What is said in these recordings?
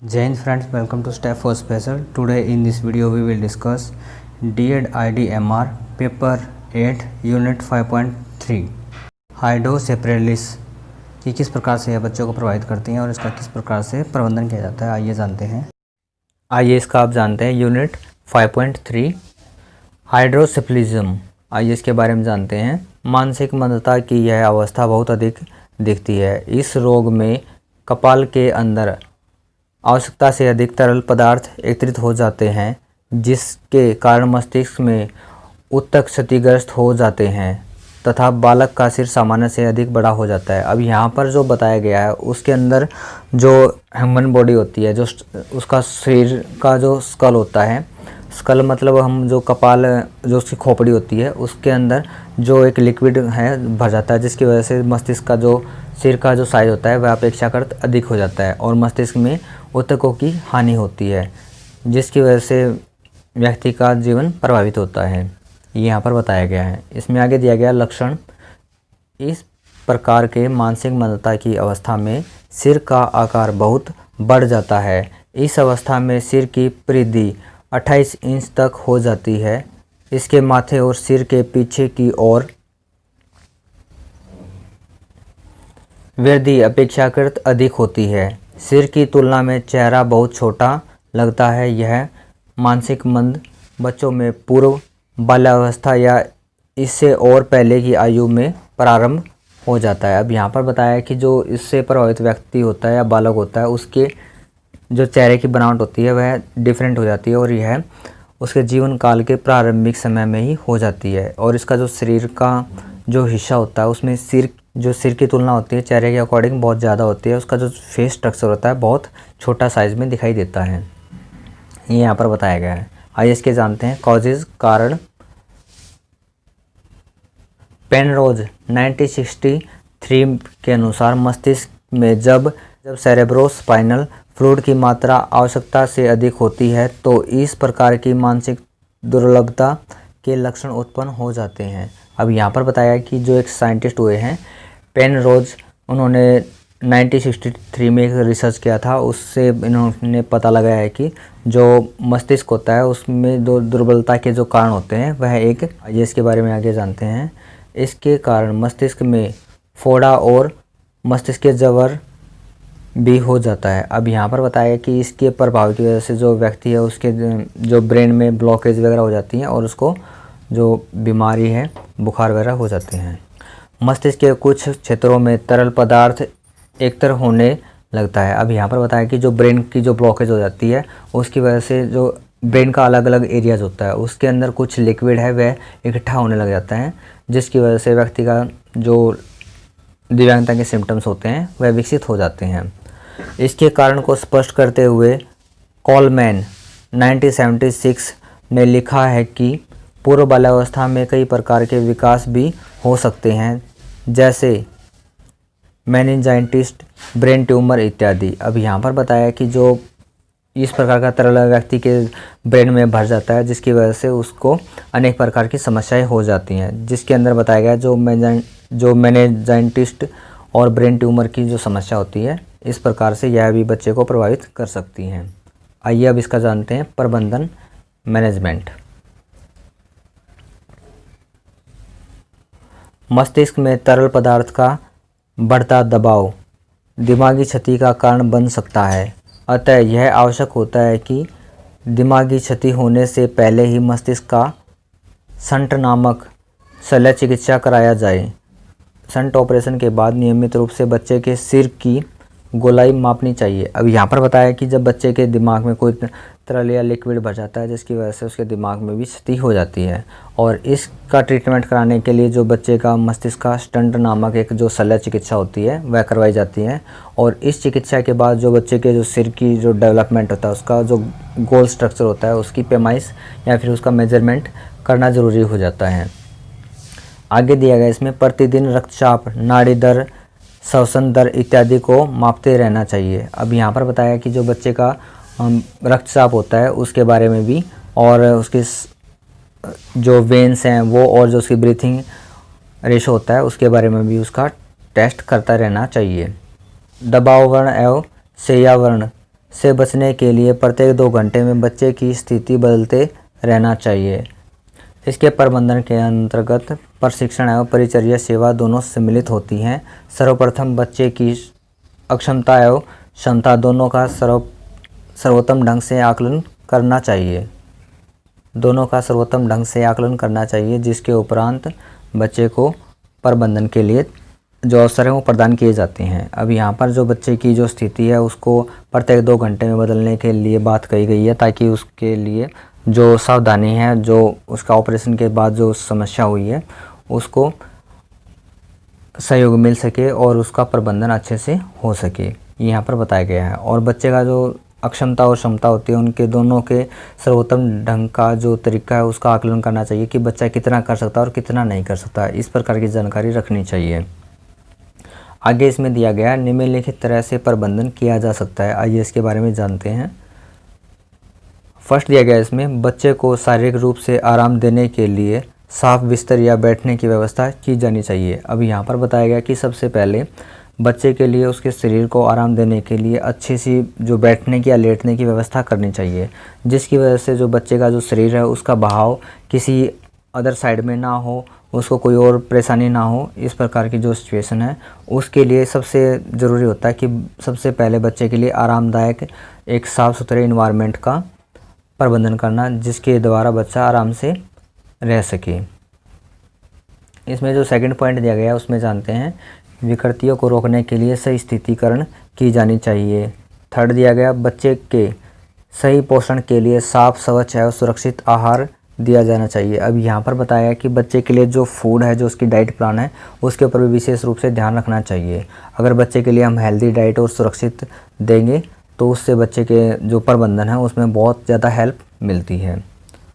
Jai Hind friends, welcome to Step 4 Special. Today in this video we will discuss D.Ed IDMR Paper 8 Unit 5.3 हाइड्रोसेफेलिस कि किस प्रकार से यह बच्चों को प्रभावित करती हैं और इसका किस प्रकार से प्रबंधन किया जाता है, आइए जानते हैं। आइए इसका आप जानते हैं। यूनिट 5.3 हाइड्रोसेफेलिज्म, आइए इसके बारे में जानते हैं। मानसिक मंदता की यह अवस्था बहुत अधिक दिखती है। इस रोग में कपाल के अंदर आवश्यकता से अधिक तरल पदार्थ एकत्रित हो जाते हैं, जिसके कारण मस्तिष्क में ऊतक क्षतिग्रस्त हो जाते हैं तथा बालक का सिर सामान्य से अधिक बड़ा हो जाता है। अब यहाँ पर जो बताया गया है उसके अंदर जो ह्यूमन बॉडी होती है, जो उसका शरीर का जो स्कल होता है, स्कल मतलब हम जो कपाल, जो उसकी खोपड़ी होती है, उसके अंदर जो एक लिक्विड है भर जाता है, जिसकी वजह से मस्तिष्क का जो सिर का जो साइज होता है वह अपेक्षाकृत अधिक हो जाता है और मस्तिष्क में ऊतकों की हानि होती है, जिसकी वजह से व्यक्ति का जीवन प्रभावित होता है। ये यहाँ पर बताया गया है। इसमें आगे दिया गया लक्षण। इस प्रकार के मानसिक मंदता की अवस्था में सिर का आकार बहुत बढ़ जाता है। इस अवस्था में सिर की परिधि 28 इंच तक हो जाती है। इसके माथे और सिर के पीछे की ओर वृद्धि अपेक्षाकृत अधिक होती है। सिर की तुलना में चेहरा बहुत छोटा लगता है। यह मानसिक मंद बच्चों में पूर्व बाल्यावस्था या इससे और पहले की आयु में प्रारंभ हो जाता है। अब यहाँ पर बताया है कि जो इससे प्रभावित व्यक्ति होता है या बालक होता है, उसके जो चेहरे की बनावट होती है वह डिफरेंट हो जाती है और यह उसके जीवन काल के प्रारंभिक समय में ही हो जाती है। और इसका जो शरीर का जो हिस्सा होता है उसमें सिर की तुलना होती है चेहरे के अकॉर्डिंग बहुत ज़्यादा होती है। उसका जो फेस स्ट्रक्चर होता है बहुत छोटा साइज में दिखाई देता है। ये यहाँ पर बताया गया है। आइए इसके जानते हैं कॉजेज, कारण। पेनरोज 1963 के अनुसार मस्तिष्क में जब सेरेब्रोस्पाइनल फ्लूइड की मात्रा आवश्यकता से अधिक होती है तो इस प्रकार की मानसिक दुर्बलता के लक्षण उत्पन्न हो जाते हैं। अब यहाँ पर बताया कि जो एक साइंटिस्ट हुए हैं पेनरोज, उन्होंने 1963 में एक रिसर्च किया था। उससे इन्होंने पता लगाया है कि जो मस्तिष्क होता है उसमें जो दुर्बलता के जो कारण होते हैं वह एक, ये इसके बारे में आगे जानते हैं। इसके कारण मस्तिष्क में फोड़ा और मस्तिष्क के जवर भी हो जाता है। अब यहाँ पर बताया कि इसके प्रभाव की वजह से जो व्यक्ति है उसके जो ब्रेन में ब्लॉकेज वगैरह हो जाती हैं और उसको जो बीमारी है, बुखार वगैरह हो जाते हैं। मस्तिष्क के कुछ क्षेत्रों में तरल पदार्थ एकत्र होने लगता है। अब यहाँ पर बताया कि जो ब्रेन की जो ब्लॉकेज हो जाती है उसकी वजह से जो ब्रेन का अलग अलग एरियाज होता है उसके अंदर कुछ लिक्विड है वह इकट्ठा होने लग जाता है, जिसकी वजह से व्यक्ति का जो दिव्यांगता के सिम्टम्स होते हैं वह विकसित हो जाते हैं। इसके कारण को स्पष्ट करते हुए कॉलमैन 1976 ने लिखा है कि पूर्व बाल्यावस्था में कई प्रकार के विकास भी हो सकते हैं, जैसे मेनिंजाइटिस, ब्रेन ट्यूमर इत्यादि। अब यहाँ पर बताया कि जो इस प्रकार का तरल व्यक्ति के ब्रेन में भर जाता है, जिसकी वजह से उसको अनेक प्रकार की समस्याएं हो जाती हैं, जिसके अंदर बताया गया जो मेनिंजाइटिस और ब्रेन ट्यूमर की जो समस्या होती है, इस प्रकार से यह भी बच्चे को प्रभावित कर सकती हैं। आइए अब इसका जानते हैं प्रबंधन, मैनेजमेंट। मस्तिष्क में तरल पदार्थ का बढ़ता दबाव दिमागी क्षति का कारण बन सकता है। अतः यह आवश्यक होता है कि दिमागी क्षति होने से पहले ही मस्तिष्क का शंट नामक शल्य चिकित्सा कराया जाए। शंट ऑपरेशन के बाद नियमित रूप से बच्चे के सिर की गोलाई मापनी चाहिए। अब यहाँ पर बताया कि जब बच्चे के दिमाग में कोई तरल या लिक्विड भर जाता है, जिसकी वजह से उसके दिमाग में भी क्षति हो जाती है, और इसका ट्रीटमेंट कराने के लिए जो बच्चे का मस्तिष्क का स्टंट नामक एक जो शल्य चिकित्सा होती है वह करवाई जाती है। और इस चिकित्सा के बाद जो बच्चे के जो सिर की जो डेवलपमेंट होता है, उसका जो गोल स्ट्रक्चर होता है, उसकी पैमाइश या फिर उसका मेजरमेंट करना ज़रूरी हो जाता है। आगे दिया गया इसमें प्रतिदिन रक्तचाप, नाड़ी दर, श्वसन दर इत्यादि को मापते रहना चाहिए। अब यहाँ पर बताया कि जो बच्चे का रक्तचाप होता है उसके बारे में भी, और उसके जो वेन्स हैं वो, और जो उसकी ब्रीथिंग रेशो होता है उसके बारे में भी उसका टेस्ट करता रहना चाहिए। दबाव वर्ण एवं शैया वर्ण से बचने के लिए प्रत्येक 2 घंटे में बच्चे की स्थिति बदलते रहना चाहिए। इसके प्रबंधन के अंतर्गत प्रशिक्षण एवं परिचर्या सेवा दोनों सम्मिलित होती हैं। सर्वप्रथम बच्चे की अक्षमता एवं क्षमता दोनों का सर्वोत्तम ढंग से आकलन करना चाहिए। जिसके उपरांत बच्चे को प्रबंधन के लिए जो अवसर है वो प्रदान किए जाते हैं। अब यहाँ पर जो बच्चे की जो स्थिति है उसको प्रत्येक 2 घंटे में बदलने के लिए बात कही गई है, ताकि उसके लिए जो सावधानी है, जो उसका ऑपरेशन के बाद जो समस्या हुई है उसको सहयोग मिल सके और उसका प्रबंधन अच्छे से हो सके, यहाँ पर बताया गया है। और बच्चे का जो अक्षमता और क्षमता होती है उनके दोनों के सर्वोत्तम ढंग का जो तरीका है उसका आकलन करना चाहिए कि बच्चा कितना कर सकता है और कितना नहीं कर सकता, इस प्रकार की जानकारी रखनी चाहिए। आगे इसमें दिया गया है निम्नलिखित तरह से प्रबंधन किया जा सकता है। आइए इसके बारे में जानते हैं। फर्स्ट दिया गया इसमें बच्चे को शारीरिक रूप से आराम देने के लिए साफ बिस्तर या बैठने की व्यवस्था की जानी चाहिए। अब यहाँ पर बताया गया कि सबसे पहले बच्चे के लिए उसके शरीर को आराम देने के लिए अच्छी सी जो बैठने की या लेटने की व्यवस्था करनी चाहिए, जिसकी वजह से जो बच्चे का जो शरीर है उसका बहाव किसी अदर साइड में ना हो, उसको कोई और परेशानी ना हो। इस प्रकार की जो सिचुएशन है उसके लिए सबसे ज़रूरी होता है कि सबसे पहले बच्चे के लिए आरामदायक एक साफ़ सुथरे इन्वायरमेंट का प्रबंधन करना, जिसके द्वारा बच्चा आराम से रह सके। इसमें जो सेकंड पॉइंट दिया गया है उसमें जानते हैं विकृतियों को रोकने के लिए सही स्थितिकरण की जानी चाहिए। थर्ड दिया गया बच्चे के सही पोषण के लिए साफ, स्वच्छ और सुरक्षित आहार दिया जाना चाहिए। अब यहाँ पर बताया कि बच्चे के लिए जो फूड है, जो उसकी डाइट प्लान है, उसके ऊपर भी विशेष रूप से ध्यान रखना चाहिए। अगर बच्चे के लिए हम हेल्दी डाइट और सुरक्षित देंगे तो उससे बच्चे के जो प्रबंधन है उसमें बहुत ज़्यादा हेल्प मिलती है।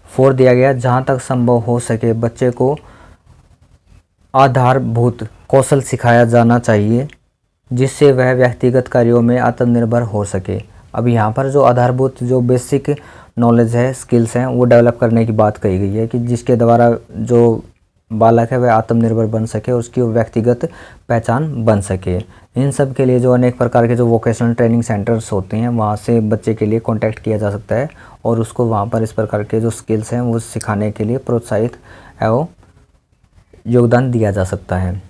फोर्थ दिया गया जहाँ तक संभव हो सके बच्चे को आधारभूत कौशल सिखाया जाना चाहिए, जिससे वह व्यक्तिगत कार्यों में आत्मनिर्भर हो सके। अब यहाँ पर जो आधारभूत जो बेसिक नॉलेज है, स्किल्स हैं, वो डेवलप करने की बात कही गई है कि जिसके द्वारा जो बालक है वह आत्मनिर्भर बन सके और उसकी व्यक्तिगत पहचान बन सके। इन सब के लिए जो अनेक प्रकार के जो वोकेशनल ट्रेनिंग सेंटर्स होते हैं वहाँ से बच्चे के लिए कांटेक्ट किया जा सकता है और उसको वहाँ पर इस प्रकार के जो स्किल्स हैं वो सिखाने के लिए प्रोत्साहित एवं योगदान दिया जा सकता है।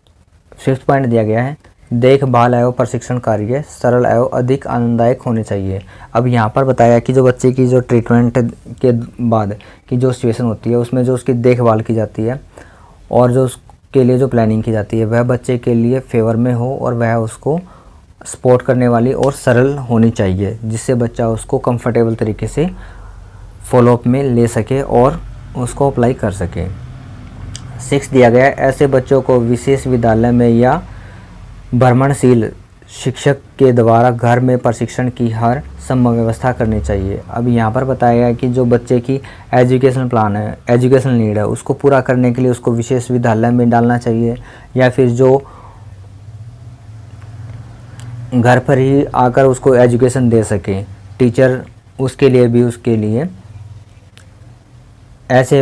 फिफ्थ पॉइंट दिया गया है देखभाल एवं प्रशिक्षण कार्य सरल एवं अधिक आनंददायक होने चाहिए। अब यहाँ पर बताया कि जो बच्चे की जो ट्रीटमेंट के बाद की जो सिचुएशन होती है उसमें जो उसकी देखभाल की जाती है और जो उसके लिए जो प्लानिंग की जाती है वह बच्चे के लिए फेवर में हो और वह उसको सपोर्ट करने वाली और सरल होनी चाहिए, जिससे बच्चा उसको कंफर्टेबल तरीके से फॉलोअप में ले सके और उसको अप्लाई कर सके। 6 दिया गया ऐसे बच्चों को विशेष विद्यालय में या भ्रमणशील शिक्षक के द्वारा घर में प्रशिक्षण की हर संभव व्यवस्था करनी चाहिए। अब यहाँ पर बताया गया कि जो बच्चे की एजुकेशन प्लान है, एजुकेशन नीड है, उसको पूरा करने के लिए उसको विशेष विद्यालय में डालना चाहिए या फिर जो घर पर ही आकर उसको एजुकेशन दे सके टीचर, उसके लिए ऐसे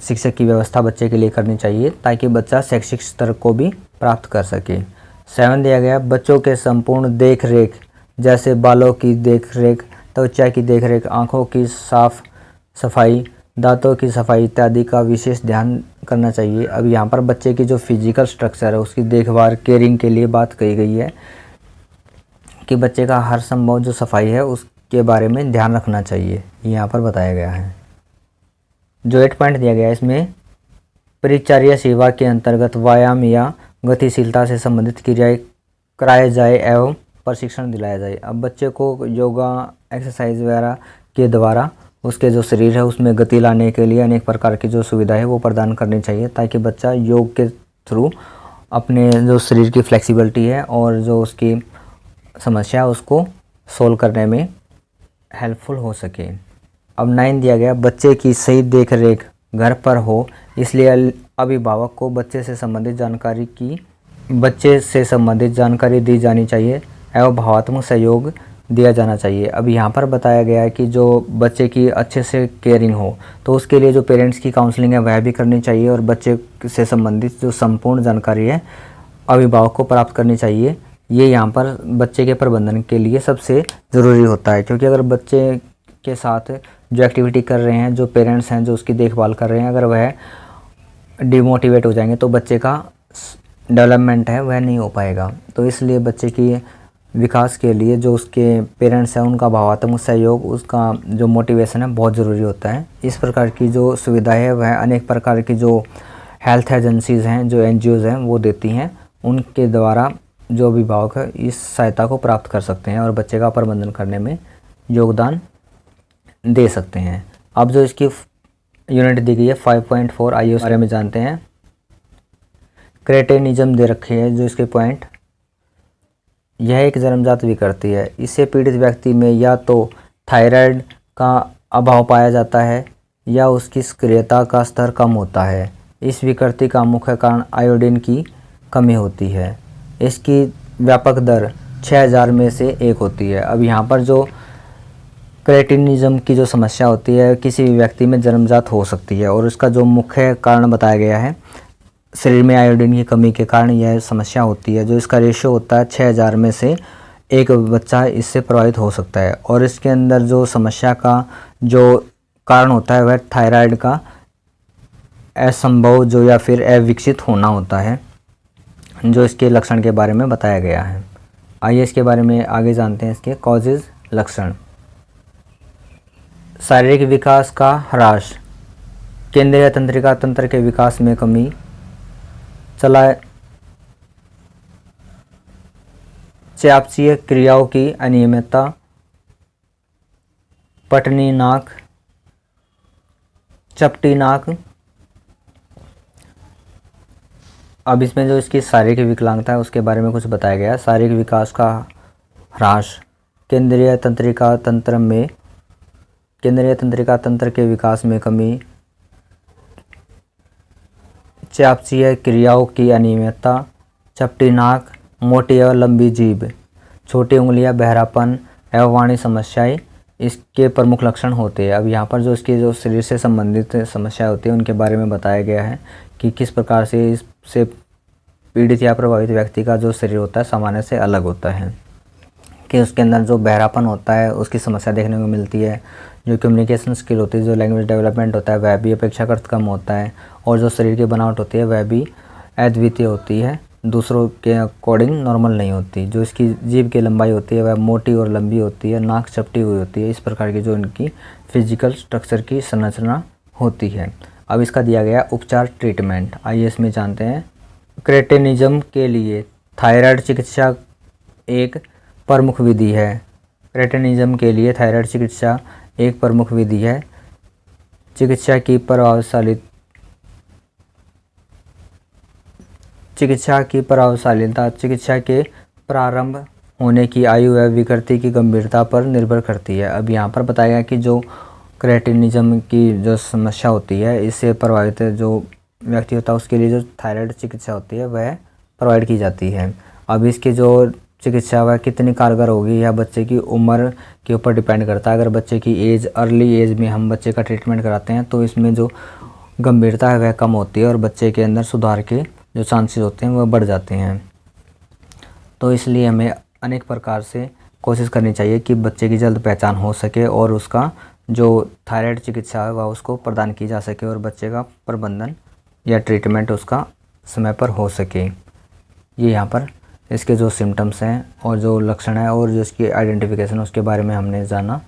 शिक्षक की व्यवस्था बच्चे के लिए करनी चाहिए ताकि बच्चा शैक्षिक स्तर को भी प्राप्त कर सके। 7 दिया गया बच्चों के संपूर्ण देख रेख जैसे बालों की देख रेख, त्वचा की देख रेख, आँखों की साफ सफाई, दांतों की सफाई इत्यादि का विशेष ध्यान करना चाहिए। अब यहाँ पर बच्चे की जो फिजिकल स्ट्रक्चर है उसकी देखभाल केयरिंग के लिए बात कही गई है कि बच्चे का हर संभव जो सफाई है उसके बारे में ध्यान रखना चाहिए, यहाँ पर बताया गया है। जो 8 पॉइंट दिया गया है इसमें परिचर्या सेवा के अंतर्गत व्यायाम या गतिशीलता से संबंधित क्रियाएं कराए जाए एवं प्रशिक्षण दिलाया जाए। अब बच्चे को योगा एक्सरसाइज वगैरह के द्वारा उसके जो शरीर है उसमें गति लाने के लिए अनेक प्रकार की जो सुविधा है वो प्रदान करनी चाहिए ताकि बच्चा योग के थ्रू अपने जो शरीर की फ्लेक्सिबिलिटी है और जो उसकी समस्या है उसको सोल्व करने में हेल्पफुल हो सके। अब 9 दिया गया बच्चे की सही देख रेख घर पर हो, इसलिए अभिभावक को बच्चे से संबंधित जानकारी दी जानी चाहिए एवं भावात्मक सहयोग दिया जाना चाहिए। अब यहाँ पर बताया गया है कि जो बच्चे की अच्छे से केयरिंग हो तो उसके लिए जो पेरेंट्स की काउंसलिंग है वह भी करनी चाहिए और बच्चे से संबंधित जो संपूर्ण जानकारी है अभिभावक को प्राप्त करनी चाहिए, ये यहाँ पर बच्चे के प्रबंधन के लिए सबसे ज़रूरी होता है, क्योंकि अगर बच्चे के साथ जो एक्टिविटी कर रहे हैं, जो पेरेंट्स हैं जो उसकी देखभाल कर रहे हैं, अगर वह डिमोटिवेट हो जाएंगे तो बच्चे का डेवलपमेंट है वह नहीं हो पाएगा। तो इसलिए बच्चे की विकास के लिए जो उसके पेरेंट्स हैं उनका भावात्मक सहयोग, उसका जो मोटिवेशन है बहुत ज़रूरी होता है। इस प्रकार की जो सुविधा है वह अनेक प्रकार की जो हेल्थ एजेंसीज़ हैं, जो NGOs हैं वो देती हैं। उनके द्वारा जो अभिभावक है इस सहायता को प्राप्त कर सकते हैं और बच्चे का प्रबंधन करने में योगदान दे सकते हैं। अब जो इसकी यूनिट दी गई है 5.4, आइए उस बारे में जानते हैं। क्रेटेनिज्म दे रखे हैं जो इसके पॉइंट। यह एक जन्मजात विकृति है। इससे पीड़ित व्यक्ति में या तो थायराइड का अभाव पाया जाता है या उसकी सक्रियता का स्तर कम होता है। इस विकृति का मुख्य कारण आयोडीन की कमी होती है। इसकी व्यापक दर 6000 में से 1 होती है। अब यहाँ पर जो क्रेटिनिज्म की जो समस्या होती है किसी भी व्यक्ति में जन्मजात हो सकती है और उसका जो मुख्य कारण बताया गया है शरीर में आयोडीन की कमी के कारण यह समस्या होती है। जो इसका रेशियो होता है 6000 में से 1 बच्चा इससे प्रभावित हो सकता है। और इसके अंदर जो समस्या का जो कारण होता है वह थायराइड का असंभव जो या फिर अविकसित होना होता है, जो इसके लक्षण के बारे में बताया गया है। आइए इसके बारे में आगे जानते हैं। इसके कॉजेज़, लक्षण। शारीरिक विकास का ह्रास, केंद्रीय तंत्रिका तंत्र के विकास में कमी, चयापचयी क्रियाओं की अनियमितता, पटनी नाक, चपटी नाक। अब इसमें जो इसकी शारीरिक विकलांगता है उसके बारे में कुछ बताया गया है। शारीरिक विकास का ह्रास, केंद्रीय तंत्रिका तंत्र के विकास में कमी, चयापचयी क्रियाओं की अनियमितता, चपटी नाक, मोटी और लंबी जीभ, छोटी उंगलियां, बहरापन एवं वाणी समस्याएं इसके प्रमुख लक्षण होते हैं। अब यहाँ पर जो इसकी जो शरीर से संबंधित समस्या होती है उनके बारे में बताया गया है कि किस प्रकार से इससे पीड़ित या प्रभावित व्यक्ति का जो शरीर होता है सामान्य से अलग होता है। कि उसके अंदर जो बहरापन होता है उसकी समस्या देखने को मिलती है। जो कम्युनिकेशन स्किल होती है, जो लैंग्वेज डेवलपमेंट होता है वह भी अपेक्षाकृत कम होता है। और जो शरीर की बनावट होती है वह भी अद्वितीय होती है, दूसरों के अकॉर्डिंग नॉर्मल नहीं होती। जो इसकी जीभ की लंबाई होती है वह मोटी और लंबी होती है, नाक चपटी हुई होती है। इस प्रकार की जो इनकी फिजिकल स्ट्रक्चर की संरचना होती है। अब इसका दिया गया उपचार, ट्रीटमेंट, आइए इसमें जानते हैं। क्रेटिनिज्म के लिए थायराइड चिकित्सा एक प्रमुख विधि है। क्रेटिनिज्म के लिए थायराइड चिकित्सा एक प्रमुख विधि है। चिकित्सा की प्रभावशीलता चिकित्सा के प्रारंभ होने की आयु व विकृति की गंभीरता पर निर्भर करती है। अब यहाँ पर बताया गया कि जो क्रेटिनिज्म की जो समस्या होती है इससे प्रभावित जो व्यक्ति होता है उसके लिए जो थायराइड चिकित्सा होती है वह प्रोवाइड की जाती है। अब इसकी जो चिकित्सा वह कितनी कारगर होगी या बच्चे की उम्र के ऊपर डिपेंड करता है। अगर बच्चे की एज अर्ली एज में हम बच्चे का ट्रीटमेंट कराते हैं तो इसमें जो गंभीरता है वह कम होती है और बच्चे के अंदर सुधार के जो चांसेस होते हैं वह बढ़ जाते हैं। तो इसलिए हमें अनेक प्रकार से कोशिश करनी चाहिए कि बच्चे की जल्द पहचान हो सके और उसका जो थायराइड चिकित्सा है वह उसको प्रदान की जा सके और बच्चे का प्रबंधन या ट्रीटमेंट उसका समय पर हो सके। ये यहाँ पर इसके जो सिम्टम्स हैं और जो लक्षण है और जो इसकी आइडेंटिफिकेशन उसके बारे में हमने जाना।